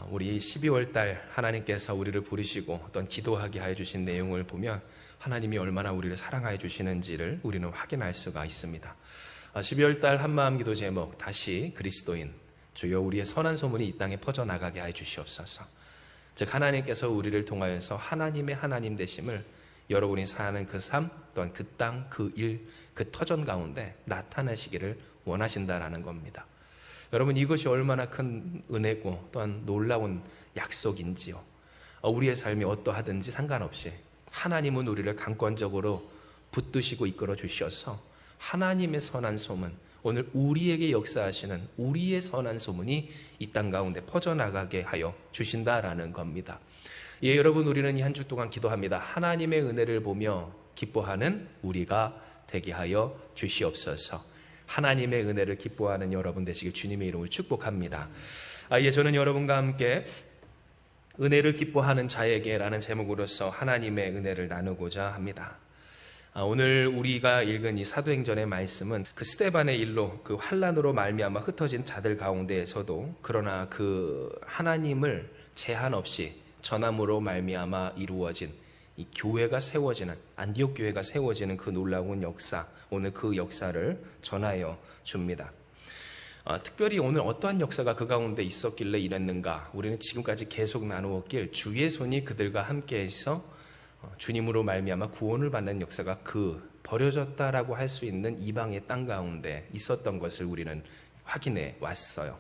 우리 12월 달 하나님께서 우리를 부르시고 어떤 기도하게 하여 주신 내용을 보면 하나님이 얼마나 우리를 사랑하여 주시는지를 우리는 확인할 수가 있습니다. 12월 달 한마음 기도 제목, 다시 그리스도인, 주여 우리의 선한 소문이 이 땅에 퍼져나가게 하여 주시옵소서. 즉 하나님께서 우리를 통하여서 하나님의 하나님 되심을 여러분이 사는 그 삶, 또한 그 땅, 그 일, 그 터전 가운데 나타내시기를 원하신다라는 겁니다. 여러분, 이것이 얼마나 큰 은혜고 또한 놀라운 약속인지요. 우리의 삶이 어떠하든지 상관없이 하나님은 우리를 강권적으로 붙드시고 이끌어 주셔서 하나님의 선한 소문, 오늘 우리에게 역사하시는 우리의 선한 소문이 이 땅 가운데 퍼져나가게 하여 주신다라는 겁니다. 예, 여러분, 우리는 이 한 주 동안 기도합니다. 하나님의 은혜를 보며 기뻐하는 우리가 되게 하여 주시옵소서. 하나님의 은혜를 기뻐하는 여러분 되시길 주님의 이름으로 축복합니다. 예, 저는 여러분과 함께 은혜를 기뻐하는 자에게라는 제목으로서 하나님의 은혜를 나누고자 합니다. 오늘 우리가 읽은 이 사도행전의 말씀은 그 스데반의 일로 그 환난으로 말미암아 흩어진 자들 가운데에서도 그러나 그 하나님을 제한 없이 전함으로 말미암아 이루어진 이 교회가 세워지는, 안디옥 교회가 세워지는 그 놀라운 역사, 오늘 그 역사를 전하여 줍니다. 특별히 오늘 어떠한 역사가 그 가운데 있었길래 이랬는가, 우리는 지금까지 계속 나누었길 주의 손이 그들과 함께해서 주님으로 말미암아 구원을 받는 역사가 그 버려졌다라고 할 수 있는 이방의 땅 가운데 있었던 것을 우리는 확인해 왔어요.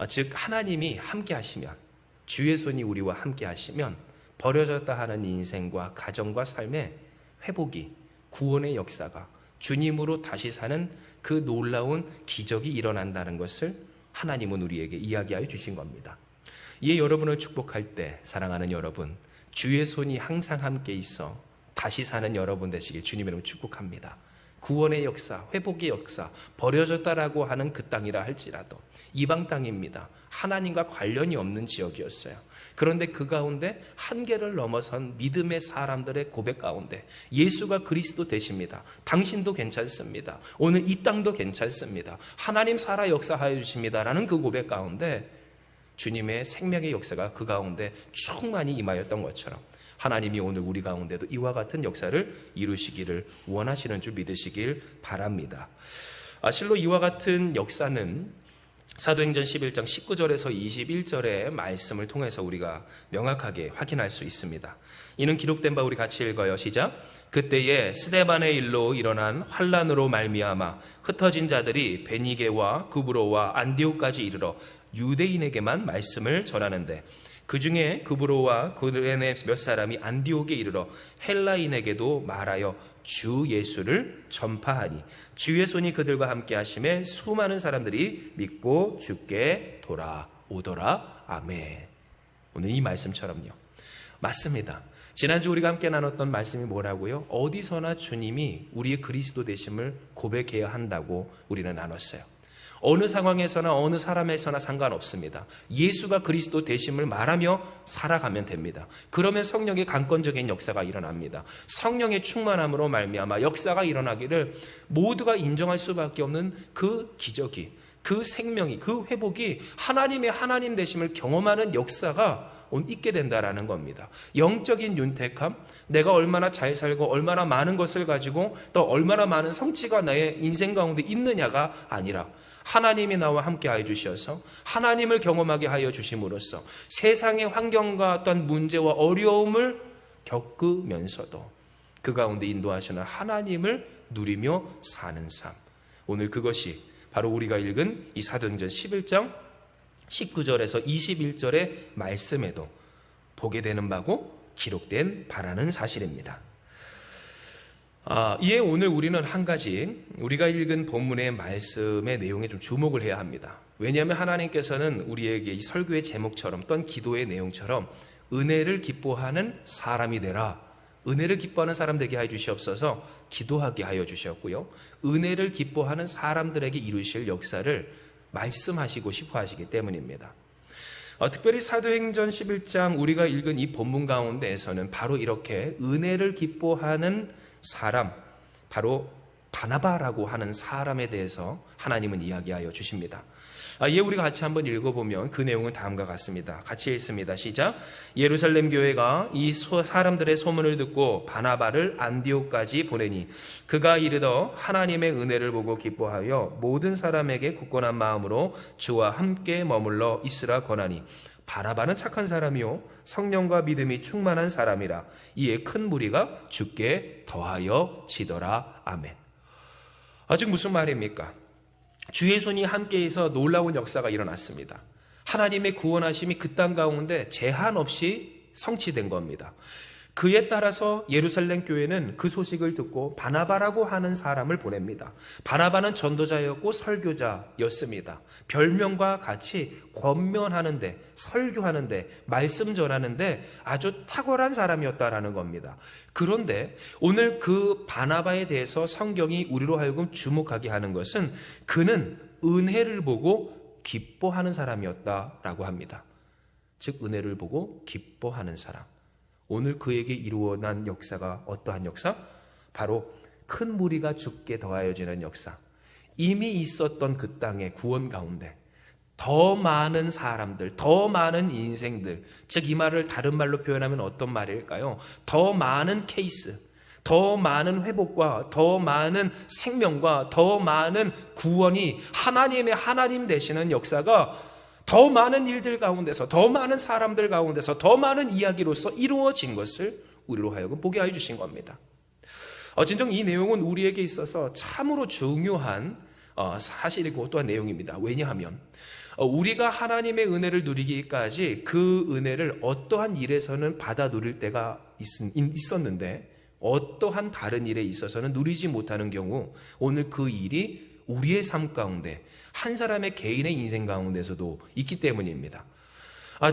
즉 하나님이 함께 하시면, 주의 손이 우리와 함께 하시면 버려졌다 하는 인생과 가정과 삶의 회복이, 구원의 역사가, 주님으로 다시 사는 그 놀라운 기적이 일어난다는 것을 하나님은 우리에게 이야기하여 주신 겁니다. 이에 여러분을 축복할 때, 사랑하는 여러분, 주의 손이 항상 함께 있어 다시 사는 여러분 되시길 주님의 이름으로 축복합니다. 구원의 역사, 회복의 역사, 버려졌다라고 하는 그 땅이라 할지라도 이방 땅입니다. 하나님과 관련이 없는 지역이었어요. 그런데 그 가운데 한계를 넘어선 믿음의 사람들의 고백 가운데 예수가 그리스도 되십니다. 당신도 괜찮습니다. 오늘 이 땅도 괜찮습니다. 하나님 살아 역사하여 주십니다라는 그 고백 가운데 주님의 생명의 역사가 그 가운데 충만히 임하였던 것처럼 하나님이 오늘 우리 가운데도 이와 같은 역사를 이루시기를 원하시는 줄 믿으시길 바랍니다. 실로 이와 같은 역사는 사도행전 11장 19절에서 21절의 말씀을 통해서 우리가 명확하게 확인할 수 있습니다. 이는 기록된 바 우리 같이 읽어요. 시작. 그때에 스데반의 일로 일어난 환난으로 말미암아 흩어진 자들이 베니게와 구브로와 안디옥까지 이르러 유대인에게만 말씀을 전하는데 그 중에 구브로와 구레네 몇 사람이 안디옥에 이르러 헬라인에게도 말하여 주 예수를 전파하니 주의 손이 그들과 함께 하심에 수많은 사람들이 믿고 주께 돌아오더라. 아멘. 오늘 이 말씀처럼요. 맞습니다. 지난주 우리가 함께 나눴던 말씀이 뭐라고요? 어디서나 주님이 우리의 그리스도 되심을 고백해야 한다고 우리는 나눴어요. 어느 상황에서나 어느 사람에서나 상관없습니다. 예수가 그리스도 되심을 말하며 살아가면 됩니다. 그러면 성령의 강권적인 역사가 일어납니다. 성령의 충만함으로 말미암아 역사가 일어나기를 모두가 인정할 수밖에 없는 그 기적이, 그 생명이, 그 회복이 하나님의 하나님 되심을 경험하는 역사가 있게 된다라는 겁니다. 영적인 윤택함, 내가 얼마나 잘 살고 얼마나 많은 것을 가지고 또 얼마나 많은 성취가 나의 인생 가운데 있느냐가 아니라 하나님이 나와 함께 하여 주셔서 하나님을 경험하게 하여 주심으로써 세상의 환경과 어떤 문제와 어려움을 겪으면서도 그 가운데 인도하시는 하나님을 누리며 사는 삶. 오늘 그것이 바로 우리가 읽은 이 사도행전 11장 19절에서 21절의 말씀에도 보게 되는 바고 기록된 바라는 사실입니다. 이에 오늘 우리는 한 가지 우리가 읽은 본문의 말씀의 내용에 좀 주목을 해야 합니다. 왜냐하면 하나님께서는 우리에게 이 설교의 제목처럼 또한 기도의 내용처럼 은혜를 기뻐하는 사람이 되라, 은혜를 기뻐하는 사람 되게 하여 주시옵소서 기도하게 하여 주셨고요. 은혜를 기뻐하는 사람들에게 이루실 역사를 말씀하시고 싶어 하시기 때문입니다. 특별히 사도행전 11장 우리가 읽은 이 본문 가운데에서는 바로 이렇게 은혜를 기뻐하는 사람, 바로 바나바라고 하는 사람에 대해서 하나님은 이야기하여 주십니다. 예, 우리가 같이 한번 읽어보면 그 내용은 다음과 같습니다. 같이 읽습니다. 시작. 예루살렘 교회가 이 사람들의 소문을 듣고 바나바를 안디옥까지 보내니 그가 이르러 하나님의 은혜를 보고 기뻐하여 모든 사람에게 굳건한 마음으로 주와 함께 머물러 있으라 권하니 바나바는 착한 사람이요 성령과 믿음이 충만한 사람이라. 이에 큰 무리가 주께 더하여 지더라. 아멘. 즉 무슨 말입니까? 주의 손이 함께해서 놀라운 역사가 일어났습니다. 하나님의 구원하심이 그 땅 가운데 제한 없이 성취된 겁니다. 그에 따라서 예루살렘 교회는 그 소식을 듣고 바나바라고 하는 사람을 보냅니다. 바나바는 전도자였고 설교자였습니다. 별명과 같이 권면하는데, 설교하는데, 말씀 전하는데 아주 탁월한 사람이었다라는 겁니다. 그런데 오늘 그 바나바에 대해서 성경이 우리로 하여금 주목하게 하는 것은 그는 은혜를 보고 기뻐하는 사람이었다라고 합니다. 즉 은혜를 보고 기뻐하는 사람. 오늘 그에게 이루어난 역사가 어떠한 역사? 바로 큰 무리가 죽게 더하여지는 역사. 이미 있었던 그 땅의 구원 가운데 더 많은 사람들, 더 많은 인생들, 즉 이 말을 다른 말로 표현하면 어떤 말일까요? 더 많은 케이스, 더 많은 회복과 더 많은 생명과 더 많은 구원이 하나님의 하나님 되시는 역사가 더 많은 일들 가운데서, 더 많은 사람들 가운데서, 더 많은 이야기로서 이루어진 것을 우리로 하여금 보게 해주신 겁니다. 진정 이 내용은 우리에게 있어서 참으로 중요한 사실이고 또한 내용입니다. 왜냐하면 우리가 하나님의 은혜를 누리기까지 그 은혜를 어떠한 일에서는 받아 누릴 때가 있었는데 어떠한 다른 일에 있어서는 누리지 못하는 경우 오늘 그 일이 우리의 삶 가운데 한 사람의 개인의 인생 가운데서도 있기 때문입니다.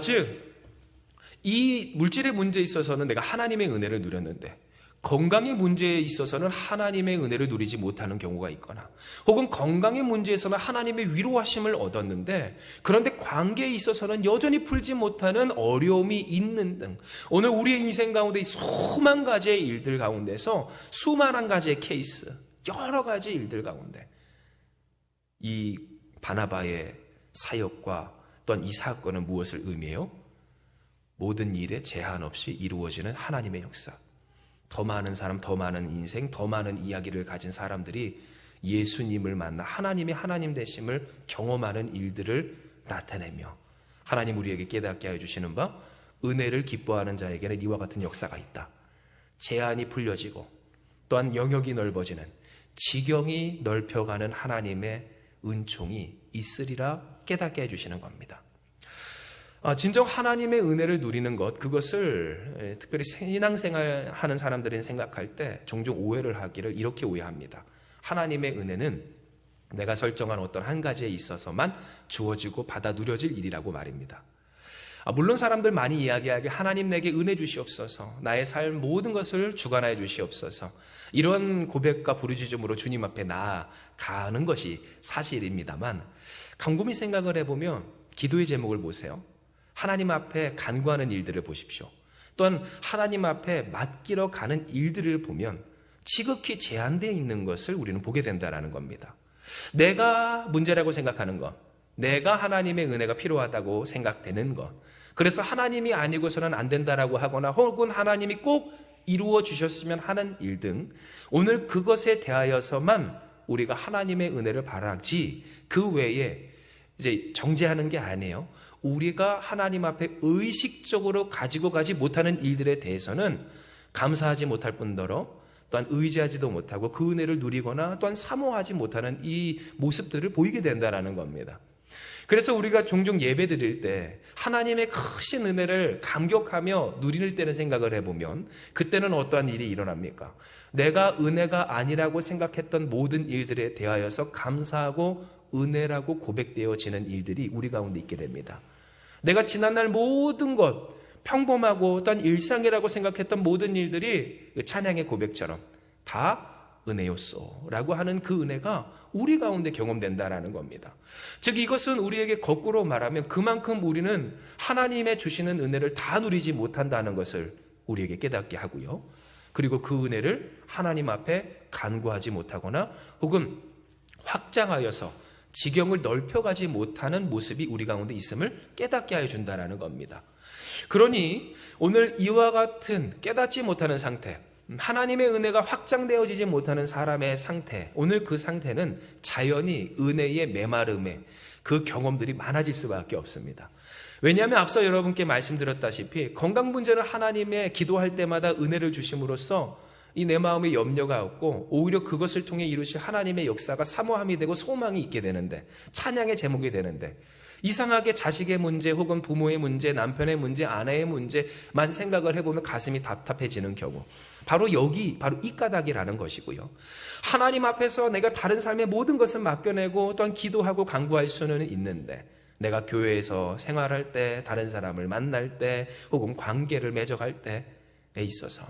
즉 이 물질의 문제에 있어서는 내가 하나님의 은혜를 누렸는데 건강의 문제에 있어서는 하나님의 은혜를 누리지 못하는 경우가 있거나 혹은 건강의 문제에서는 하나님의 위로하심을 얻었는데 그런데 관계에 있어서는 여전히 풀지 못하는 어려움이 있는 등 오늘 우리의 인생 가운데 수만 가지의 일들 가운데서 수많은 가지의 케이스, 여러 가지 일들 가운데 이 바나바의 사역과 또한 이 사건은 무엇을 의미해요? 모든 일에 제한 없이 이루어지는 하나님의 역사. 더 많은 사람, 더 많은 인생, 더 많은 이야기를 가진 사람들이 예수님을 만나 하나님의 하나님 되심을 경험하는 일들을 나타내며 하나님 우리에게 깨닫게 해주시는 바 은혜를 기뻐하는 자에게는 이와 같은 역사가 있다. 제한이 풀려지고 또한 영역이 넓어지는 지경이 넓혀가는 하나님의 은총이 있으리라 깨닫게 해주시는 겁니다. 진정 하나님의 은혜를 누리는 것, 그것을 특별히 신앙생활 하는 사람들이 생각할 때 종종 오해를 하기를 이렇게 오해합니다. 하나님의 은혜는 내가 설정한 어떤 한 가지에 있어서만 주어지고 받아 누려질 일이라고 말입니다. 물론 사람들 많이 이야기하기에 하나님 내게 은혜 주시옵소서, 나의 삶 모든 것을 주관하여 주시옵소서, 이런 고백과 부르짖음으로 주님 앞에 나아가는 것이 사실입니다만 곰곰이 생각을 해보면 기도의 제목을 보세요. 하나님 앞에 간구하는 일들을 보십시오. 또한 하나님 앞에 맡기러 가는 일들을 보면 지극히 제한되어 있는 것을 우리는 보게 된다는 겁니다. 내가 문제라고 생각하는 것, 내가 하나님의 은혜가 필요하다고 생각되는 것, 그래서 하나님이 아니고서는 안 된다라고 하거나 혹은 하나님이 꼭 이루어 주셨으면 하는 일 등 오늘 그것에 대하여서만 우리가 하나님의 은혜를 바라지 그 외에 이제 정죄하는 게 아니에요. 우리가 하나님 앞에 의식적으로 가지고 가지 못하는 일들에 대해서는 감사하지 못할 뿐더러 또한 의지하지도 못하고 그 은혜를 누리거나 또한 사모하지 못하는 이 모습들을 보이게 된다는 겁니다. 그래서 우리가 종종 예배 드릴 때 하나님의 크신 은혜를 감격하며 누릴 때는 생각을 해보면 그때는 어떠한 일이 일어납니까? 내가 은혜가 아니라고 생각했던 모든 일들에 대하여서 감사하고 은혜라고 고백되어지는 일들이 우리 가운데 있게 됩니다. 내가 지난날 모든 것, 평범하고 또한 일상이라고 생각했던 모든 일들이 찬양의 고백처럼 다 은혜였소 라고 하는 그 은혜가 우리 가운데 경험된다라는 겁니다. 즉 이것은 우리에게 거꾸로 말하면 그만큼 우리는 하나님의 주시는 은혜를 다 누리지 못한다는 것을 우리에게 깨닫게 하고요. 그리고 그 은혜를 하나님 앞에 간구하지 못하거나 혹은 확장하여서 지경을 넓혀가지 못하는 모습이 우리 가운데 있음을 깨닫게 하여 준다는 겁니다. 그러니 오늘 이와 같은 깨닫지 못하는 상태, 하나님의 은혜가 확장되어지지 못하는 사람의 상태, 오늘 그 상태는 자연히 은혜의 메마름에 그 경험들이 많아질 수밖에 없습니다. 왜냐하면 앞서 여러분께 말씀드렸다시피 건강 문제를 하나님의 기도할 때마다 은혜를 주심으로써 이 내 마음에 염려가 없고 오히려 그것을 통해 이루실 하나님의 역사가 사모함이 되고 소망이 있게 되는데, 찬양의 제목이 되는데, 이상하게 자식의 문제 혹은 부모의 문제, 남편의 문제, 아내의 문제만 생각을 해보면 가슴이 답답해지는 경우, 바로 이 까닭이라는 것이고요. 하나님 앞에서 내가 다른 삶의 모든 것을 맡겨내고 또한 기도하고 간구할 수는 있는데, 내가 교회에서 생활할 때, 다른 사람을 만날 때, 혹은 관계를 맺어갈 때에 있어서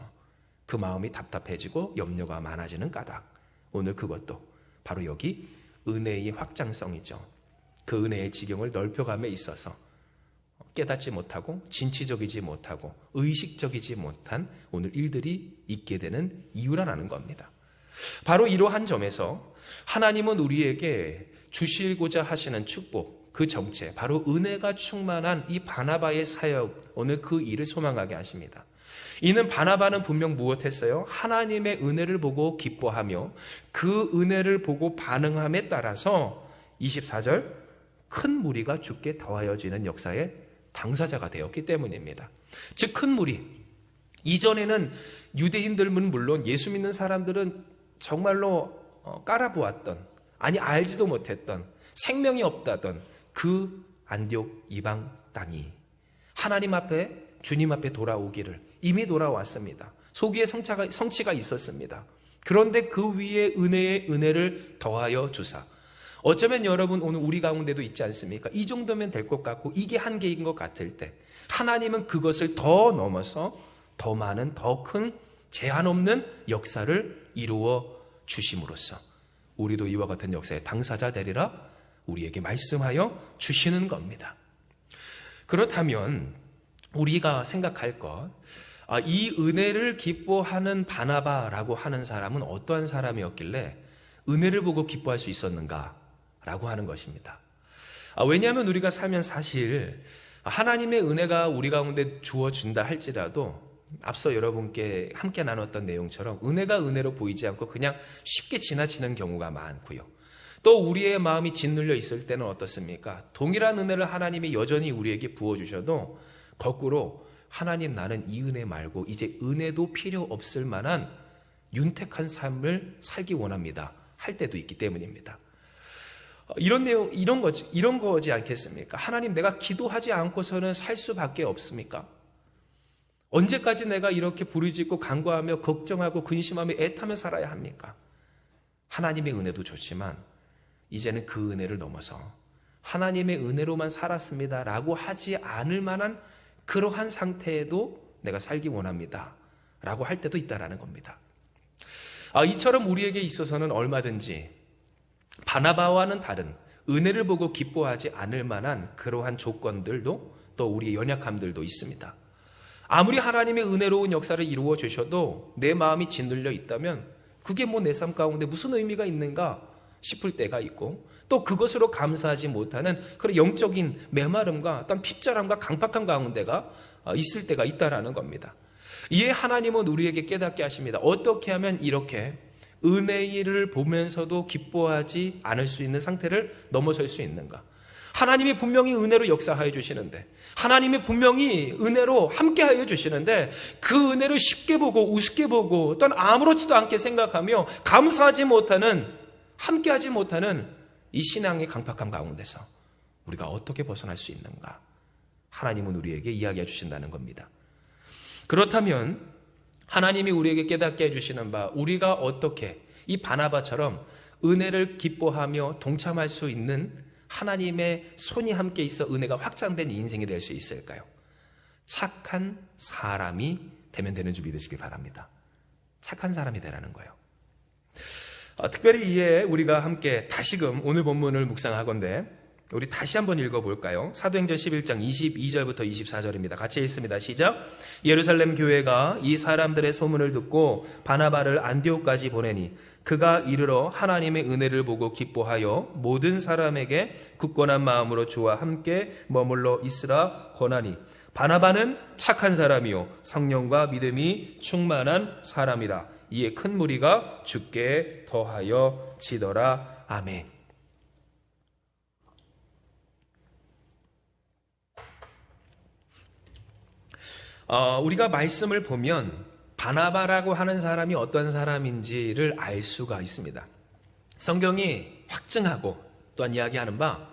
그 마음이 답답해지고 염려가 많아지는 까닭. 오늘 그것도 바로 여기 은혜의 확장성이죠. 그 은혜의 지경을 넓혀감에 있어서 깨닫지 못하고 진취적이지 못하고 의식적이지 못한 오늘 일들이 있게 되는 이유라는 겁니다. 바로 이러한 점에서 하나님은 우리에게 주시고자 하시는 축복, 그 정체, 바로 은혜가 충만한 이 바나바의 사역, 오늘 그 일을 소망하게 하십니다. 이는 바나바는 분명 무엇했어요? 하나님의 은혜를 보고 기뻐하며 그 은혜를 보고 반응함에 따라서 24절 큰 무리가 주께 더하여지는 역사의 당사자가 되었기 때문입니다. 즉 큰 무리, 이전에는 유대인들은 물론 예수 믿는 사람들은 정말로 깔아보았던, 아니 알지도 못했던, 생명이 없다던 그 안디옥 이방 땅이 하나님 앞에, 주님 앞에 돌아오기를 이미 돌아왔습니다. 소기의 성취가 있었습니다. 그런데 그 위에 은혜를 더하여 주사, 어쩌면 여러분 오늘 우리 가운데도 있지 않습니까? 이 정도면 될 것 같고 이게 한계인 것 같을 때 하나님은 그것을 더 넘어서 더 많은, 더 큰, 제한 없는 역사를 이루어 주심으로써 우리도 이와 같은 역사의 당사자 되리라 우리에게 말씀하여 주시는 겁니다. 그렇다면 우리가 생각할 것, 이 은혜를 기뻐하는 바나바라고 하는 사람은 어떠한 사람이었길래 은혜를 보고 기뻐할 수 있었는가? 라고 하는 것입니다. 왜냐하면 우리가 살면 사실 하나님의 은혜가 우리 가운데 주어진다 할지라도 앞서 여러분께 함께 나눴던 내용처럼 은혜가 은혜로 보이지 않고 그냥 쉽게 지나치는 경우가 많고요. 또 우리의 마음이 짓눌려 있을 때는 어떻습니까? 동일한 은혜를 하나님이 여전히 우리에게 부어주셔도 거꾸로 하나님, 나는 이 은혜 말고 이제 은혜도 필요 없을 만한 윤택한 삶을 살기 원합니다 할 때도 있기 때문입니다. 이런 거지 않겠습니까? 하나님, 내가 기도하지 않고서는 살 수밖에 없습니까? 언제까지 내가 이렇게 부르짖고 간구하며 걱정하고 근심하며 애타며 살아야 합니까? 하나님의 은혜도 좋지만 이제는 그 은혜를 넘어서 하나님의 은혜로만 살았습니다 라고 하지 않을 만한 그러한 상태에도 내가 살기 원합니다 라고 할 때도 있다라는 겁니다. 이처럼 우리에게 있어서는 얼마든지 바나바와는 다른 은혜를 보고 기뻐하지 않을 만한 그러한 조건들도 또 우리의 연약함들도 있습니다. 아무리 하나님의 은혜로운 역사를 이루어 주셔도 내 마음이 짓눌려 있다면 그게 뭐 내 삶 가운데 무슨 의미가 있는가 싶을 때가 있고, 또 그것으로 감사하지 못하는 그런 영적인 메마름과 어떤 핍절함과 강팍함 가운데가 있을 때가 있다라는 겁니다. 이에 하나님은 우리에게 깨닫게 하십니다. 어떻게 하면 이렇게 은혜를 보면서도 기뻐하지 않을 수 있는 상태를 넘어설 수 있는가? 하나님이 분명히 은혜로 역사하여 주시는데, 하나님이 분명히 은혜로 함께하여 주시는데 그 은혜를 쉽게 보고 우습게 보고 또는 아무렇지도 않게 생각하며 감사하지 못하는, 함께하지 못하는 이 신앙의 강팍함 가운데서 우리가 어떻게 벗어날 수 있는가? 하나님은 우리에게 이야기해 주신다는 겁니다. 그렇다면 하나님이 우리에게 깨닫게 해주시는 바, 우리가 어떻게 이 바나바처럼 은혜를 기뻐하며 동참할 수 있는 하나님의 손이 함께 있어 은혜가 확장된 인생이 될 수 있을까요? 착한 사람이 되면 되는 줄 믿으시길 바랍니다. 착한 사람이 되라는 거예요. 특별히 이에 우리가 함께 다시금 오늘 본문을 묵상하건대 우리 다시 한번 읽어볼까요? 사도행전 11장 22절부터 24절입니다. 같이 읽습니다. 시작. 예루살렘 교회가 이 사람들의 소문을 듣고 바나바를 안디옥까지 보내니 그가 이르러 하나님의 은혜를 보고 기뻐하여 모든 사람에게 굳건한 마음으로 주와 함께 머물러 있으라 권하니 바나바는 착한 사람이요 성령과 믿음이 충만한 사람이라. 이에 큰 무리가 주께 더하여 지더라. 아멘. 우리가 말씀을 보면 바나바라고 하는 사람이 어떤 사람인지를 알 수가 있습니다. 성경이 확증하고 또한 이야기하는 바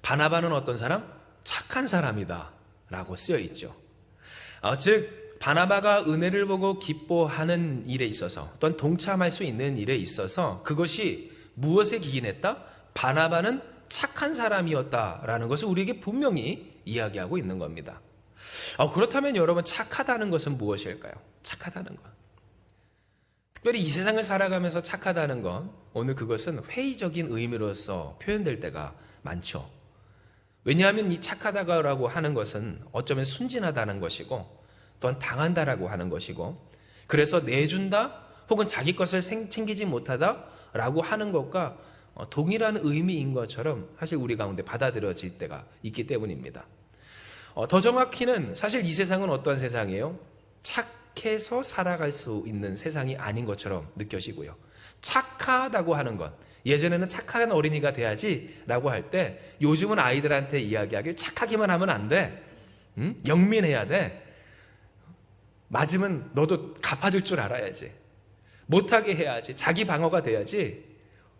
바나바는 어떤 사람? 착한 사람이다 라고 쓰여 있죠. 즉 바나바가 은혜를 보고 기뻐하는 일에 있어서 또한 동참할 수 있는 일에 있어서 그것이 무엇에 기인했다? 바나바는 착한 사람이었다라는 것을 우리에게 분명히 이야기하고 있는 겁니다. 그렇다면 여러분 착하다는 것은 무엇일까요? 착하다는 것. 특별히 이 세상을 살아가면서 착하다는 것, 오늘 그것은 회의적인 의미로서 표현될 때가 많죠. 왜냐하면 이 착하다라고 하는 것은 어쩌면 순진하다는 것이고 또한 당한다라고 하는 것이고 그래서 내준다 혹은 자기 것을 챙기지 못하다라고 하는 것과 동일한 의미인 것처럼 사실 우리 가운데 받아들여질 때가 있기 때문입니다. 더 정확히는 사실 이 세상은 어떤 세상이에요? 착해서 살아갈 수 있는 세상이 아닌 것처럼 느껴지고요. 착하다고 하는 것, 예전에는 착한 어린이가 돼야지 라고 할 때 요즘은 아이들한테 이야기하길 착하기만 하면 안 돼. 영민해야 돼. 맞으면 너도 갚아줄 줄 알아야지. 못하게 해야지. 자기 방어가 돼야지.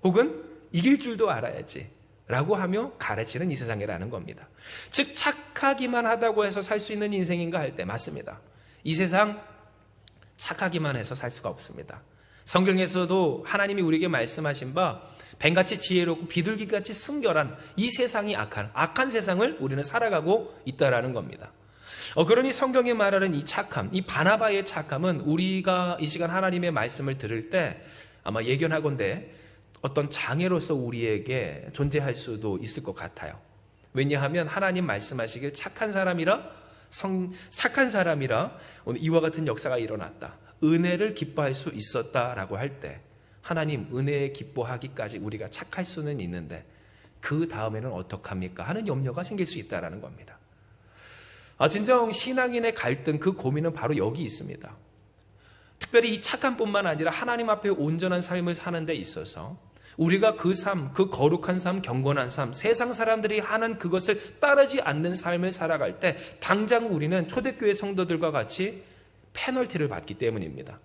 혹은 이길 줄도 알아야지. 라고 하며 가르치는 이 세상이라는 겁니다. 즉 착하기만 하다고 해서 살 수 있는 인생인가 할 때 맞습니다. 이 세상 착하기만 해서 살 수가 없습니다. 성경에서도 하나님이 우리에게 말씀하신 바 뱀같이 지혜롭고 비둘기같이 순결한 이 세상이 악한 세상을 우리는 살아가고 있다라는 겁니다. 그러니 성경이 말하는 이 착함, 이 바나바의 착함은 우리가 이 시간 하나님의 말씀을 들을 때 아마 예견하건대 어떤 장애로서 우리에게 존재할 수도 있을 것 같아요. 왜냐하면 하나님 말씀하시길 착한 사람이라 오늘 이와 같은 역사가 일어났다. 은혜를 기뻐할 수 있었다라고 할 때 하나님 은혜에 기뻐하기까지 우리가 착할 수는 있는데 그 다음에는 어떡합니까? 하는 염려가 생길 수 있다는 겁니다. 진정 신앙인의 갈등, 그 고민은 바로 여기 있습니다. 특별히 이 착함뿐만 아니라 하나님 앞에 온전한 삶을 사는 데 있어서 우리가 그 삶, 그 거룩한 삶, 경건한 삶, 세상 사람들이 하는 그것을 따르지 않는 삶을 살아갈 때 당장 우리는 초대교회 성도들과 같이 페널티를 받기 때문입니다.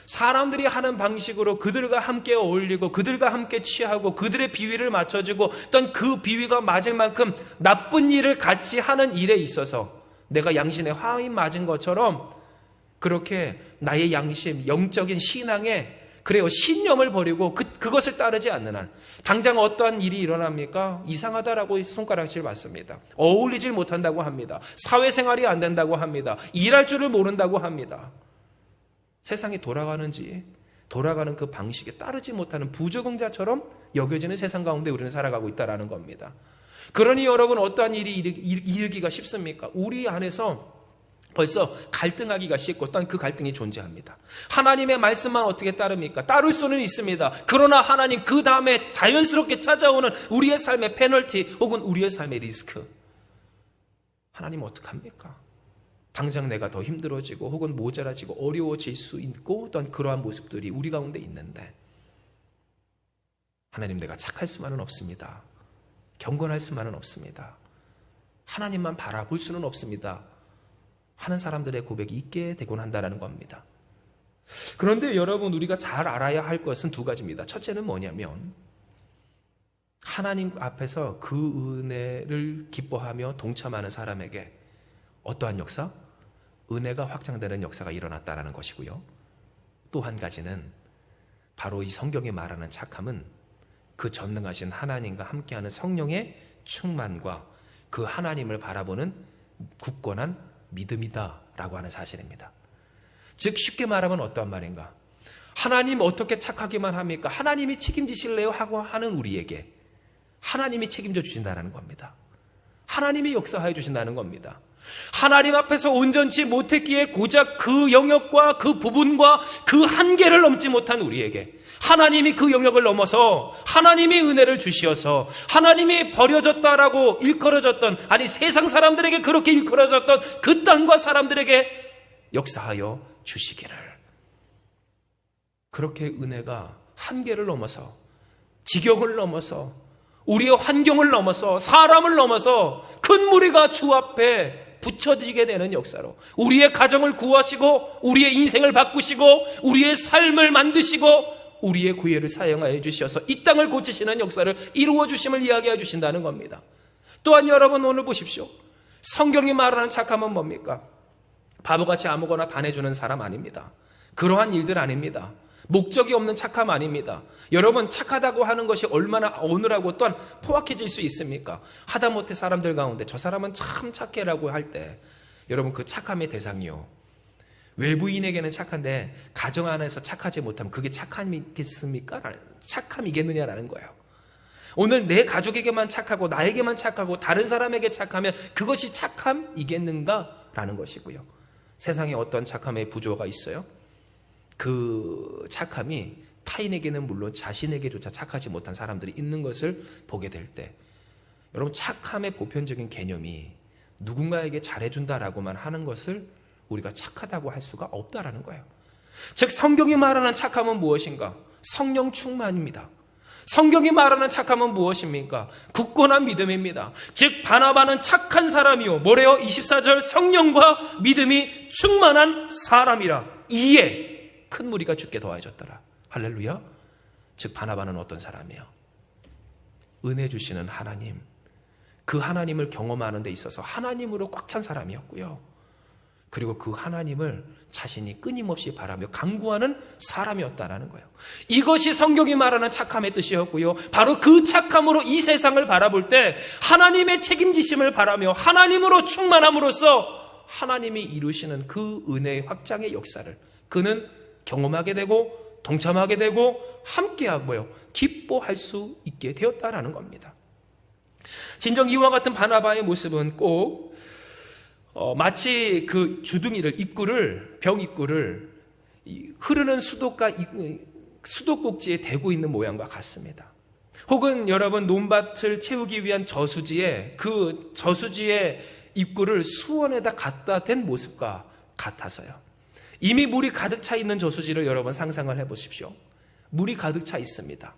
사람들이 하는 방식으로 그들과 함께 어울리고 그들과 함께 취하고 그들의 비위를 맞춰주고 또한 그 비위가 맞을 만큼 나쁜 일을 같이 하는 일에 있어서 내가 양심에 화인 맞은 것처럼 그렇게 나의 양심, 영적인 신앙에 그래요 신념을 버리고 그것을 따르지 않는 한 당장 어떠한 일이 일어납니까? 이상하다라고 손가락질 받습니다. 어울리질 못한다고 합니다. 사회생활이 안 된다고 합니다. 일할 줄을 모른다고 합니다. 세상이 돌아가는지 돌아가는 그 방식에 따르지 못하는 부적응자처럼 여겨지는 세상 가운데 우리는 살아가고 있다는 겁니다. 그러니 여러분 어떠한 일이 일기가 쉽습니까? 우리 안에서 벌써 갈등하기가 쉽고 또한 그 갈등이 존재합니다. 하나님의 말씀만 어떻게 따릅니까? 따를 수는 있습니다. 그러나 하나님 그 다음에 자연스럽게 찾아오는 우리의 삶의 페널티 혹은 우리의 삶의 리스크. 하나님 어떡합니까? 당장 내가 더 힘들어지고 혹은 모자라지고 어려워질 수 있고 또한 그러한 모습들이 우리 가운데 있는데 하나님 내가 착할 수만은 없습니다. 경건할 수만은 없습니다. 하나님만 바라볼 수는 없습니다. 하는 사람들의 고백이 있게 되곤 한다는 겁니다. 그런데 여러분 우리가 잘 알아야 할 것은 두 가지입니다. 첫째는 뭐냐면 하나님 앞에서 그 은혜를 기뻐하며 동참하는 사람에게 어떠한 역사? 은혜가 확장되는 역사가 일어났다는 것이고요. 또 한 가지는 바로 이 성경이 말하는 착함은 그 전능하신 하나님과 함께하는 성령의 충만과 그 하나님을 바라보는 굳건한 믿음이다라고 하는 사실입니다. 즉 쉽게 말하면 어떠한 말인가? 하나님 어떻게 착하기만 합니까? 하나님이 책임지실래요? 하고 하는 우리에게 하나님이 책임져 주신다는 겁니다. 하나님이 역사하여 주신다는 겁니다. 하나님 앞에서 온전치 못했기에 고작 그 영역과 그 부분과 그 한계를 넘지 못한 우리에게 하나님이 그 영역을 넘어서 하나님이 은혜를 주시어서 하나님이 버려졌다라고 일컬어졌던, 아니 세상 사람들에게 그렇게 일컬어졌던 그 땅과 사람들에게 역사하여 주시기를, 그렇게 은혜가 한계를 넘어서 지경을 넘어서 우리의 환경을 넘어서 사람을 넘어서 큰 무리가 주 앞에 붙여지게 되는 역사로 우리의 가정을 구하시고 우리의 인생을 바꾸시고 우리의 삶을 만드시고 우리의 구애를 사용하여 주셔서 이 땅을 고치시는 역사를 이루어 주심을 이야기해 주신다는 겁니다. 또한 여러분 오늘 보십시오. 성경이 말하는 착함은 뭡니까? 바보같이 아무거나 다 내주는 사람 아닙니다. 그러한 일들 아닙니다. 목적이 없는 착함 아닙니다. 여러분 착하다고 하는 것이 얼마나 어느라고 또한 포악해질 수 있습니까? 하다못해 사람들 가운데 저 사람은 참 착해라고 할 때 여러분 그 착함의 대상이요, 외부인에게는 착한데 가정 안에서 착하지 못하면 그게 착함이겠습니까? 착함이겠느냐라는 거예요. 오늘 내 가족에게만 착하고 나에게만 착하고 다른 사람에게 착하면 그것이 착함이겠는가라는 것이고요. 세상에 어떤 착함의 부조가 있어요? 그 착함이 타인에게는 물론 자신에게조차 착하지 못한 사람들이 있는 것을 보게 될 때, 여러분 착함의 보편적인 개념이 누군가에게 잘해준다라고만 하는 것을 우리가 착하다고 할 수가 없다라는 거예요. 즉 성경이 말하는 착함은 무엇인가? 성령 충만입니다. 성경이 말하는 착함은 무엇입니까? 굳건한 믿음입니다. 즉 바나바는 착한 사람이요, 뭐래요? 24절 성령과 믿음이 충만한 사람이라 이에 큰 무리가 주께 더해졌더라. 할렐루야. 즉 바나바는 어떤 사람이에요? 은혜 주시는 하나님, 그 하나님을 경험하는 데 있어서 하나님으로 꽉 찬 사람이었고요. 그리고 그 하나님을 자신이 끊임없이 바라며 간구하는 사람이었다라는 거예요. 이것이 성경이 말하는 착함의 뜻이었고요. 바로 그 착함으로 이 세상을 바라볼 때 하나님의 책임지심을 바라며 하나님으로 충만함으로써 하나님이 이루시는 그 은혜의 확장의 역사를 그는 경험하게 되고 동참하게 되고 함께하고요, 기뻐할 수 있게 되었다라는 겁니다. 진정 이와 같은 바나바의 모습은 꼭 마치 그 주둥이를, 입구를, 병 입구를 흐르는 수도꼭지에 대고 있는 모양과 같습니다. 혹은 여러분 논밭을 채우기 위한 저수지에 그 저수지의 입구를 수원에다 갖다 댄 모습과 같아서요. 이미 물이 가득 차 있는 저수지를 여러분 상상을 해보십시오. 물이 가득 차 있습니다.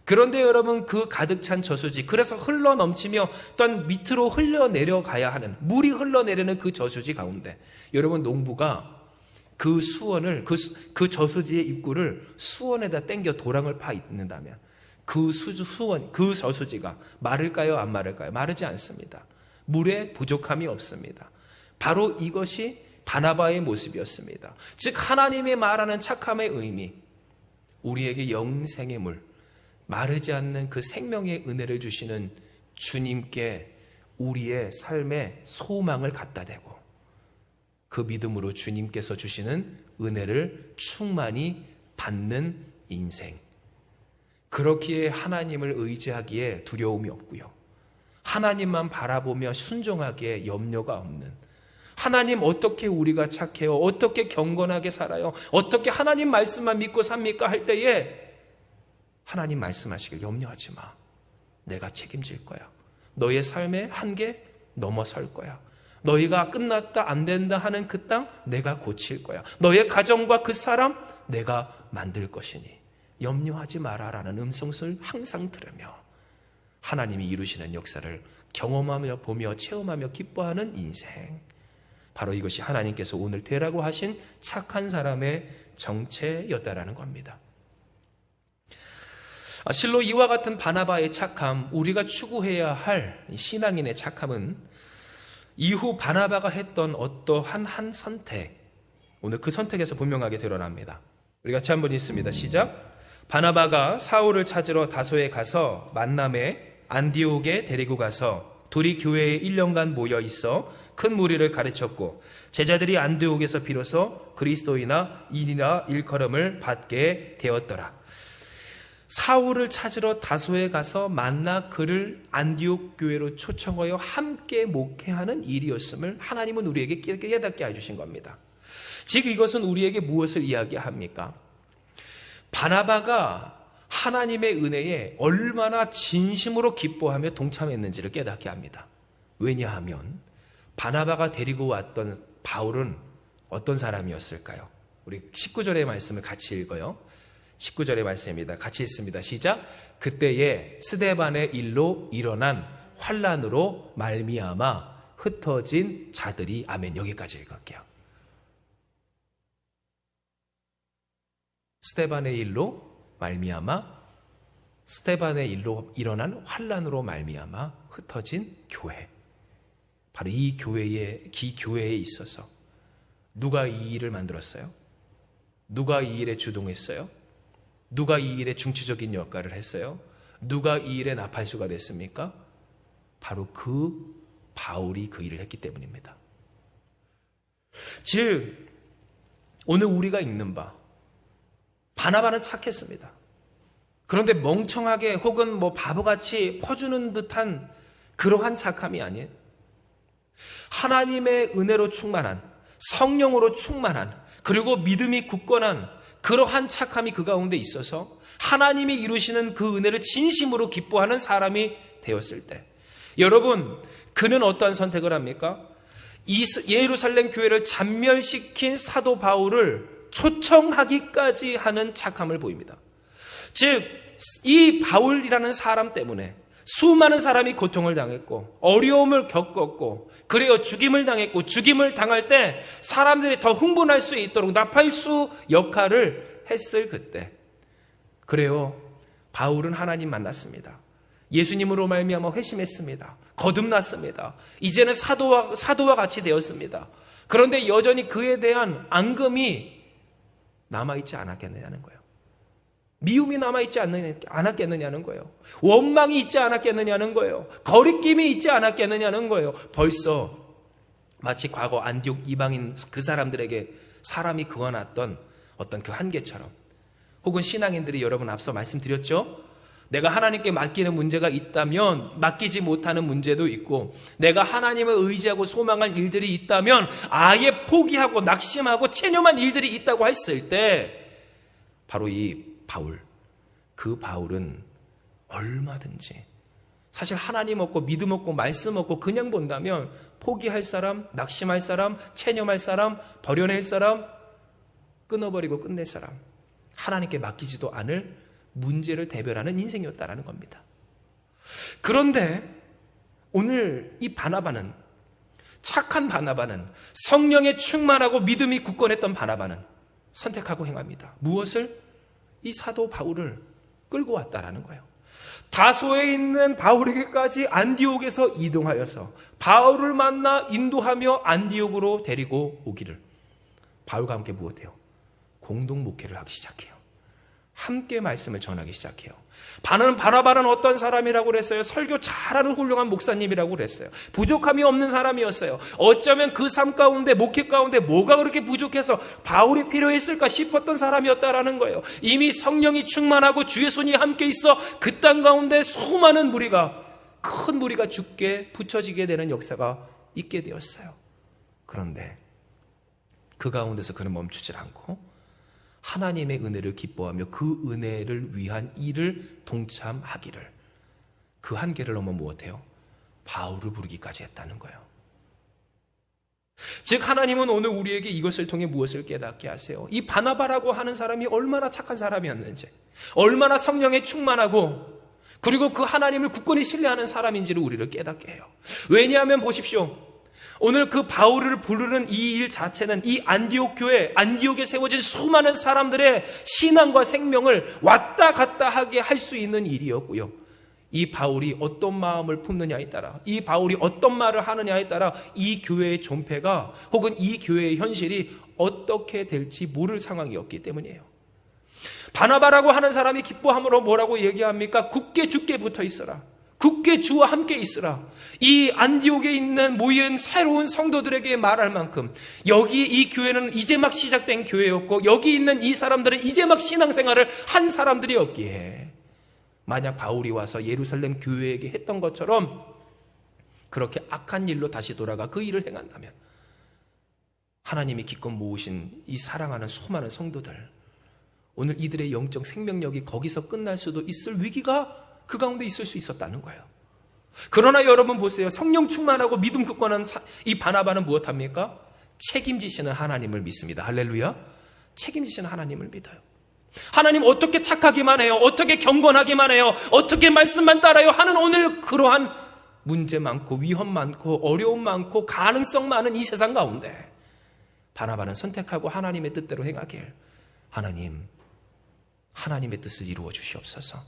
그런데 여러분 그 가득 찬 저수지, 그래서 흘러넘치며 또한 밑으로 흘러내려가야 하는, 물이 흘러내리는 그 저수지 가운데 여러분 농부가 그 수원을, 그 저수지의 입구를 수원에다 땡겨 도랑을 파 있는다면 그 수원, 그 저수지가 마를까요? 안 마를까요? 마르지 않습니다. 물에 부족함이 없습니다. 바로 이것이 바나바의 모습이었습니다. 즉 하나님이 말하는 착함의 의미, 우리에게 영생의 물, 마르지 않는 그 생명의 은혜를 주시는 주님께 우리의 삶의 소망을 갖다 대고 그 믿음으로 주님께서 주시는 은혜를 충만히 받는 인생, 그렇기에 하나님을 의지하기에 두려움이 없고요, 하나님만 바라보며 순종하기에 염려가 없는, 하나님 어떻게 우리가 착해요? 어떻게 경건하게 살아요? 어떻게 하나님 말씀만 믿고 삽니까? 할 때에 하나님 말씀하시길 염려하지 마. 내가 책임질 거야. 너의 삶의 한계 넘어설 거야. 너희가 끝났다 안 된다 하는 그 땅 내가 고칠 거야. 너의 가정과 그 사람 내가 만들 것이니 염려하지 마라라는 음성을 항상 들으며 하나님이 이루시는 역사를 경험하며 보며 체험하며 기뻐하는 인생, 바로 이것이 하나님께서 오늘 되라고 하신 착한 사람의 정체였다라는 겁니다. 실로 이와 같은 바나바의 착함, 우리가 추구해야 할 신앙인의 착함은 이후 바나바가 했던 어떠한 한 선택, 오늘 그 선택에서 분명하게 드러납니다. 우리 같이 한번 읽습니다. 시작. 바나바가 사울을 찾으러 다소에 가서 만남에 안디옥에 데리고 가서 둘이 교회에 1년간 모여 있어 큰 무리를 가르쳤고 제자들이 안디옥에서 비로소 그리스도이나 일이나 일컬음을 받게 되었더라. 사울을 찾으러 다소에 가서 만나 그를 안디옥 교회로 초청하여 함께 목회하는 일이었음을 하나님은 우리에게 깨닫게 해주신 겁니다. 즉 이것은 우리에게 무엇을 이야기합니까? 바나바가 하나님의 은혜에 얼마나 진심으로 기뻐하며 동참했는지를 깨닫게 합니다. 왜냐하면 바나바가 데리고 왔던 바울은 어떤 사람이었을까요? 우리 19절의 말씀을 같이 읽어요. 19절의 말씀입니다. 같이 읽습니다. 시작. 그때에 스데반의 일로 일어난 환난으로 말미암아 흩어진 자들이, 아멘. 여기까지 읽을게요. 스데반의 일로 일어난 환난으로 말미암아 흩어진 교회. 바로 이 교회에 있어서 누가 이 일을 만들었어요? 누가 이 일에 주동했어요? 누가 이 일에 중추적인 역할을 했어요? 누가 이 일의 나팔수가 됐습니까? 바로 그 바울이 그 일을 했기 때문입니다. 즉 오늘 우리가 읽는 바, 바나바는 착했습니다. 그런데 멍청하게 혹은 바보같이 퍼주는 듯한 그러한 착함이 아니에요. 하나님의 은혜로 충만한, 성령으로 충만한, 그리고 믿음이 굳건한 그러한 착함이 그 가운데 있어서 하나님이 이루시는 그 은혜를 진심으로 기뻐하는 사람이 되었을 때, 여러분, 그는 어떠한 선택을 합니까? 예루살렘 교회를 잔멸시킨 사도 바울을 초청하기까지 하는 착함을 보입니다. 즉, 이 바울이라는 사람 때문에 수많은 사람이 고통을 당했고 어려움을 겪었고, 그래요, 죽임을 당했고, 죽임을 당할 때 사람들이 더 흥분할 수 있도록 나팔수 역할을 했을 그때, 그래요, 바울은 하나님 만났습니다. 예수님으로 말미암아 회심했습니다. 거듭났습니다. 이제는 사도와 같이 되었습니다. 그런데 여전히 그에 대한 앙금이 남아있지 않았겠느냐는 거예요. 미움이 남아있지 않았겠느냐는 거예요. 원망이 있지 않았겠느냐는 거예요. 거리낌이 있지 않았겠느냐는 거예요. 벌써 마치 과거 안디옥 이방인 그 사람들에게 사람이 그어놨던 어떤 그 한계처럼, 혹은 신앙인들이, 여러분 앞서 말씀드렸죠? 내가 하나님께 맡기는 문제가 있다면 맡기지 못하는 문제도 있고, 내가 하나님을 의지하고 소망할 일들이 있다면 아예 포기하고 낙심하고 체념한 일들이 있다고 했을 때, 바로 이 바울, 그 바울은 얼마든지, 사실 하나님 없고 믿음 없고 말씀 없고 그냥 본다면 포기할 사람, 낙심할 사람, 체념할 사람, 버려낼 사람, 끊어버리고 끝낼 사람, 하나님께 맡기지도 않을 문제를 대별하는 인생이었다라는 겁니다. 그런데 오늘 이 바나바는, 착한 바나바는, 성령에 충만하고 믿음이 굳건했던 바나바는 선택하고 행합니다. 무엇을? 이 사도 바울을 끌고 왔다라는 거예요. 다소에 있는 바울에게까지 안디옥에서 이동하여서 바울을 만나 인도하며 안디옥으로 데리고 오기를, 바울과 함께 무엇해요? 공동 목회를 하기 시작해요. 함께 말씀을 전하기 시작해요. 바나바는 어떤 사람이라고 그랬어요? 설교 잘하는 훌륭한 목사님이라고 그랬어요. 부족함이 없는 사람이었어요. 어쩌면 그 삶 가운데, 목회 가운데 뭐가 그렇게 부족해서 바울이 필요했을까 싶었던 사람이었다라는 거예요. 이미 성령이 충만하고 주의 손이 함께 있어 그 땅 가운데 수많은 무리가, 큰 무리가 죽게 붙여지게 되는 역사가 있게 되었어요. 그런데 그 가운데서 그는 멈추질 않고 하나님의 은혜를 기뻐하며 그 은혜를 위한 일을 동참하기를, 그 한계를 넘어 무엇해요? 바울을 부르기까지 했다는 거예요. 즉 하나님은 오늘 우리에게 이것을 통해 무엇을 깨닫게 하세요? 이 바나바라고 하는 사람이 얼마나 착한 사람이었는지, 얼마나 성령에 충만하고, 그리고 그 하나님을 굳건히 신뢰하는 사람인지를 우리를 깨닫게 해요. 왜냐하면 보십시오, 오늘 그 바울을 부르는 이 일 자체는 이 안디옥 교회, 안디옥에 세워진 수많은 사람들의 신앙과 생명을 왔다 갔다 하게 할 수 있는 일이었고요. 이 바울이 어떤 마음을 품느냐에 따라, 이 바울이 어떤 말을 하느냐에 따라 이 교회의 존폐가, 혹은 이 교회의 현실이 어떻게 될지 모를 상황이었기 때문이에요. 바나바라고 하는 사람이 기뻐함으로 뭐라고 얘기합니까? 굳게 주께 붙어 있어라. 굳게 주와 함께 있으라. 이 안디옥에 있는 모인 새로운 성도들에게 말할 만큼, 여기 이 교회는 이제 막 시작된 교회였고, 여기 있는 이 사람들은 이제 막 신앙생활을 한 사람들이었기에 만약 바울이 와서 예루살렘 교회에게 했던 것처럼 그렇게 악한 일로 다시 돌아가 그 일을 행한다면 하나님이 기껏 모으신 이 사랑하는 수많은 성도들, 오늘 이들의 영적 생명력이 거기서 끝날 수도 있을 위기가 그 가운데 있을 수 있었다는 거예요. 그러나 여러분 보세요. 성령 충만하고 믿음 굳건한 이 바나바는 무엇합니까? 책임지시는 하나님을 믿습니다. 할렐루야. 책임지시는 하나님을 믿어요. 하나님 어떻게 착하기만 해요? 어떻게 경건하기만 해요? 어떻게 말씀만 따라요? 하는 오늘 그러한 문제 많고 위험 많고 어려움 많고 가능성 많은 이 세상 가운데 바나바는 선택하고 하나님의 뜻대로 행하길, 하나님의 뜻을 이루어 주시옵소서.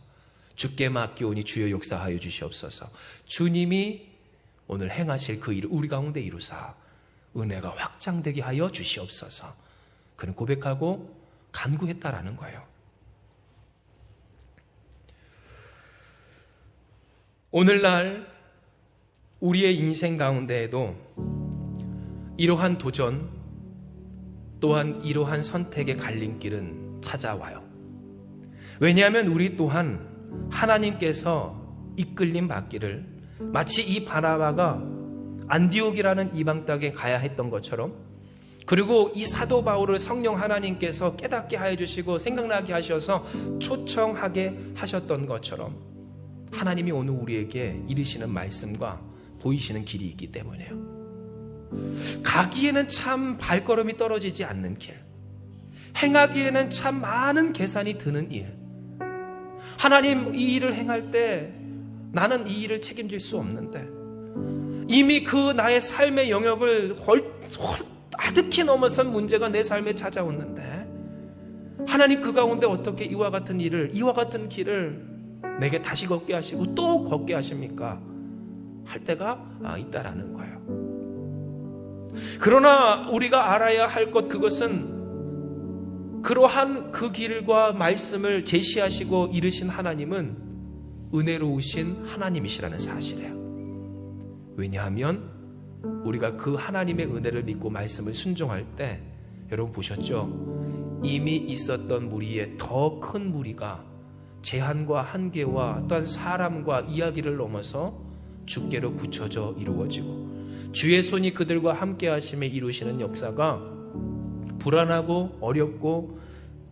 주께 맡기오니 주여 역사하여 주시옵소서. 주님이 오늘 행하실 그 일을 우리 가운데 이루사 은혜가 확장되게 하여 주시옵소서. 그는 고백하고 간구했다라는 거예요. 오늘날 우리의 인생 가운데에도 이러한 도전 또한 이러한 선택의 갈림길은 찾아와요. 왜냐하면 우리 또한 하나님께서 이끌림 받기를 마치 이 바나바가 안디옥이라는 이방 땅에 가야 했던 것처럼, 그리고 이 사도 바울을 성령 하나님께서 깨닫게 하여 주시고 생각나게 하셔서 초청하게 하셨던 것처럼 하나님이 오늘 우리에게 이르시는 말씀과 보이시는 길이 있기 때문에요. 가기에는 참 발걸음이 떨어지지 않는 길, 행하기에는 참 많은 계산이 드는 일, 하나님 이 일을 행할 때 나는 이 일을 책임질 수 없는데 이미 그 나의 삶의 영역을 아득히 넘어선 문제가 내 삶에 찾아오는데 하나님 그 가운데 어떻게 이와 같은 길을 내게 다시 걷게 하시고 또 걷게 하십니까? 할 때가 있다라는 거예요. 그러나 우리가 알아야 할 것, 그것은 그러한 그 길과 말씀을 제시하시고 이르신 하나님은 은혜로우신 하나님이시라는 사실이에요. 왜냐하면 우리가 그 하나님의 은혜를 믿고 말씀을 순종할 때, 여러분 보셨죠? 이미 있었던 무리에 더 큰 무리가 제한과 한계와 또한 사람과 이야기를 넘어서 주께로 붙여져 이루어지고 주의 손이 그들과 함께 하심에 이루시는 역사가 불안하고 어렵고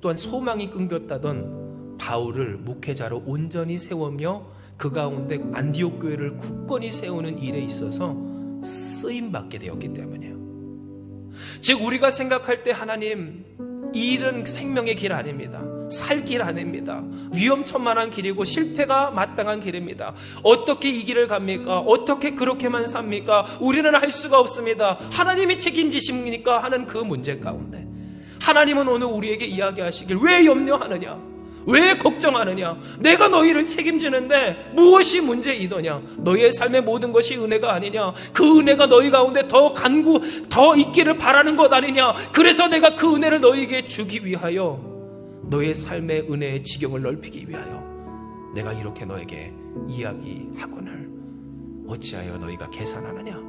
또한 소망이 끊겼다던 바울을 목회자로 온전히 세우며 그 가운데 안디옥 교회를 굳건히 세우는 일에 있어서 쓰임받게 되었기 때문이에요. 즉 우리가 생각할 때 하나님, 이 일은 생명의 길 아닙니다. 살 길 아닙니다. 위험천만한 길이고 실패가 마땅한 길입니다. 어떻게 이 길을 갑니까? 어떻게 그렇게만 삽니까? 우리는 할 수가 없습니다. 하나님이 책임지십니까? 하는 그 문제 가운데 하나님은 오늘 우리에게 이야기하시길, 왜 염려하느냐? 왜 걱정하느냐? 내가 너희를 책임지는데 무엇이 문제이더냐? 너희의 삶의 모든 것이 은혜가 아니냐? 그 은혜가 너희 가운데 더 있기를 바라는 것 아니냐? 그래서 내가 그 은혜를 너희에게 주기 위하여, 너의 삶의 은혜의 지경을 넓히기 위하여 내가 이렇게 너에게 이야기하거늘 어찌하여 너희가 계산하느냐?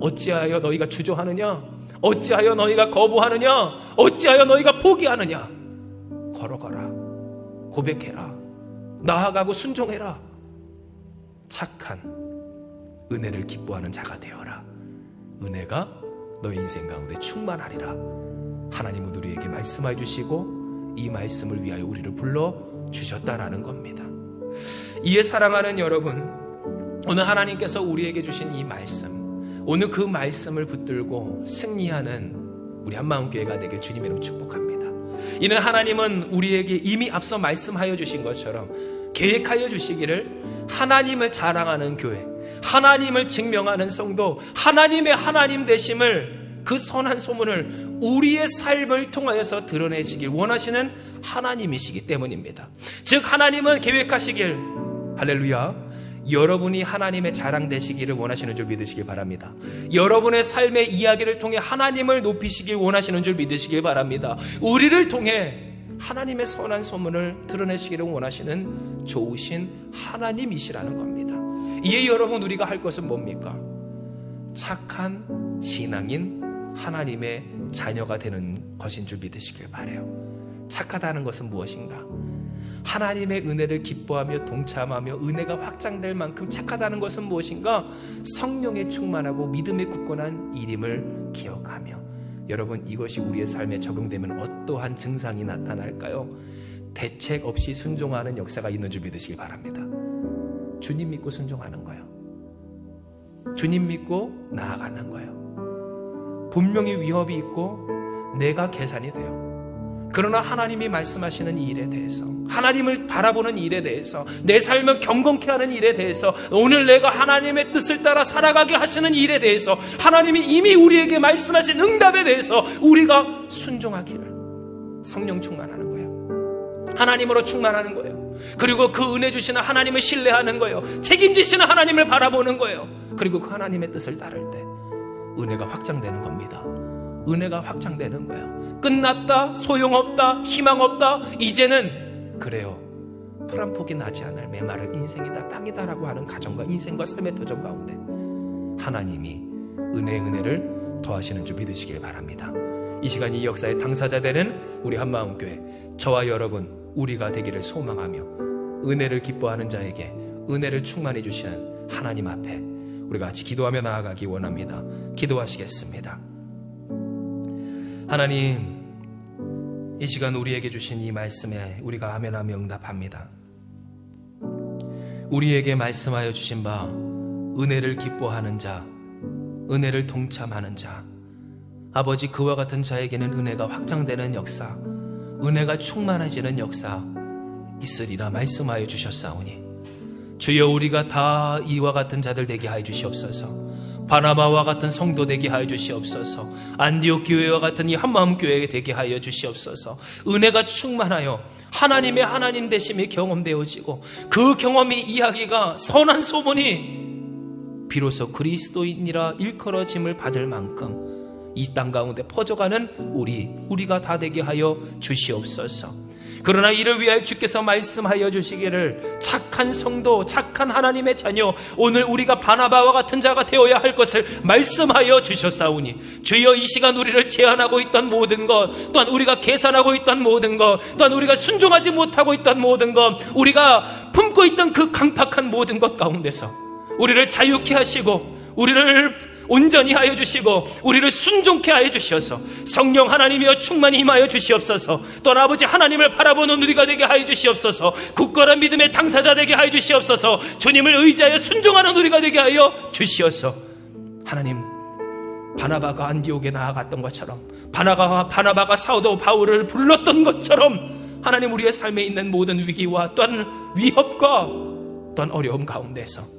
어찌하여 너희가 주저하느냐? 어찌하여 너희가 거부하느냐? 어찌하여 너희가 포기하느냐? 걸어가라, 고백해라, 나아가고 순종해라. 착한 은혜를 기뻐하는 자가 되어라. 은혜가 너의 인생 가운데 충만하리라. 하나님은 우리에게 말씀해 주시고 이 말씀을 위하여 우리를 불러주셨다라는 겁니다. 이에 사랑하는 여러분, 오늘 하나님께서 우리에게 주신 이 말씀, 오늘 그 말씀을 붙들고 승리하는 우리 한마음교회가 되길 주님의 이름으로 축복합니다. 이는 하나님은 우리에게 이미 앞서 말씀하여 주신 것처럼 계획하여 주시기를 하나님을 자랑하는 교회, 하나님을 증명하는 성도, 하나님의 하나님 되심을, 그 선한 소문을 우리의 삶을 통하여서 드러내시길 원하시는 하나님이시기 때문입니다. 즉 하나님은 계획하시길, 할렐루야, 여러분이 하나님의 자랑 되시기를 원하시는 줄 믿으시길 바랍니다. 여러분의 삶의 이야기를 통해 하나님을 높이시길 원하시는 줄 믿으시길 바랍니다. 우리를 통해 하나님의 선한 소문을 드러내시기를 원하시는 좋으신 하나님이시라는 겁니다. 이에 여러분, 우리가 할 것은 뭡니까? 착한 신앙인 하나님의 자녀가 되는 것인 줄 믿으시길 바라요. 착하다는 것은 무엇인가? 하나님의 은혜를 기뻐하며 동참하며 은혜가 확장될 만큼 착하다는 것은 무엇인가? 성령에 충만하고 믿음에 굳건한 일임을 기억하며. 여러분, 이것이 우리의 삶에 적용되면 어떠한 증상이 나타날까요? 대책 없이 순종하는 역사가 있는 줄 믿으시기 바랍니다. 주님 믿고 순종하는 거예요. 주님 믿고 나아가는 거예요. 분명히 위협이 있고 내가 계산이 돼요. 그러나 하나님이 말씀하시는 이 일에 대해서, 하나님을 바라보는 일에 대해서, 내 삶을 경건케 하는 일에 대해서, 오늘 내가 하나님의 뜻을 따라 살아가게 하시는 일에 대해서, 하나님이 이미 우리에게 말씀하신 응답에 대해서 우리가 순종하기를, 성령 충만하는 거예요. 하나님으로 충만하는 거예요. 그리고 그 은혜 주시는 하나님을 신뢰하는 거예요. 책임지시는 하나님을 바라보는 거예요. 그리고 그 하나님의 뜻을 따를 때 은혜가 확장되는 겁니다. 은혜가 확장되는 거예요. 끝났다, 소용없다, 희망 없다, 이제는 그래요, 풀 한 폭이 나지 않을 메마를 인생이다, 땅이다라고 하는 가정과 인생과 삶의 도전 가운데 하나님이 은혜를 더하시는 줄 믿으시길 바랍니다. 이 시간 이 역사의 당사자 되는 우리 한마음교회, 저와 여러분 우리가 되기를 소망하며 은혜를 기뻐하는 자에게 은혜를 충만해 주시는 하나님 앞에 우리가 같이 기도하며 나아가기 원합니다. 기도하시겠습니다. 하나님, 이 시간 우리에게 주신 이 말씀에 우리가 아멘하며 응답합니다. 우리에게 말씀하여 주신 바 은혜를 기뻐하는 자, 은혜를 동참하는 자, 아버지, 그와 같은 자에게는 은혜가 확장되는 역사, 은혜가 충만해지는 역사 있으리라 말씀하여 주셨사오니 주여, 우리가 다 이와 같은 자들 되게 하여 주시옵소서. 바나바와 같은 성도 되게 하여 주시옵소서. 안디옥 교회와 같은 이 한마음 교회 되게 하여 주시옵소서. 은혜가 충만하여 하나님의 하나님 되심이 경험되어지고 그 경험이 이야기가 선한 소문이 비로소 그리스도인이라 일컬어짐을 받을 만큼 이 땅 가운데 퍼져가는 우리가 다 되게 하여 주시옵소서. 그러나 이를 위하여 주께서 말씀하여 주시기를 착한 성도, 착한 하나님의 자녀, 오늘 우리가 바나바와 같은 자가 되어야 할 것을 말씀하여 주셨사오니 주여, 이 시간 우리를 제한하고 있던 모든 것, 또한 우리가 계산하고 있던 모든 것, 또한 우리가 순종하지 못하고 있던 모든 것, 우리가 품고 있던 그 강팍한 모든 것 가운데서 우리를 자유케 하시고 우리를 온전히 하여 주시고 우리를 순종케 하여 주셔서 성령 하나님이여 충만히 임하여 주시옵소서. 또한 아버지, 하나님을 바라보는 우리가 되게 하여 주시옵소서. 굳건한 믿음의 당사자 되게 하여 주시옵소서. 주님을 의지하여 순종하는 우리가 되게 하여 주시옵소서. 하나님, 바나바가 안디옥에 나아갔던 것처럼, 바나바가 사도 바울을 불렀던 것처럼 하나님, 우리의 삶에 있는 모든 위기와 또한 위협과 또한 어려움 가운데서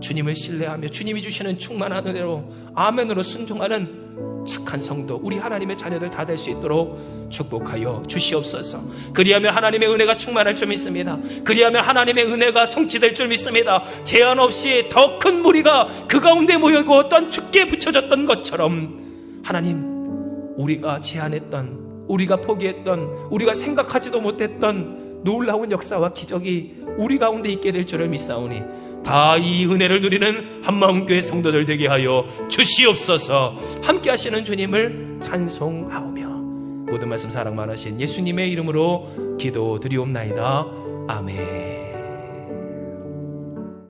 주님을 신뢰하며 주님이 주시는 충만한 은혜로 아멘으로 순종하는 착한 성도, 우리 하나님의 자녀들 다 될 수 있도록 축복하여 주시옵소서. 그리하면 하나님의 은혜가 충만할 줄 믿습니다. 그리하면 하나님의 은혜가 성취될 줄 믿습니다. 제한 없이 더 큰 무리가 그 가운데 모이고 또한 죽게 붙여졌던 것처럼 하나님, 우리가 제한했던, 우리가 포기했던, 우리가 생각하지도 못했던 놀라운 역사와 기적이 우리 가운데 있게 될 줄을 믿사오니 다 이 은혜를 누리는 한마음교회 성도들 되게 하여 주시옵소서. 함께 하시는 주님을 찬송하오며 모든 말씀 사랑 많으신 예수님의 이름으로 기도드리옵나이다. 아멘.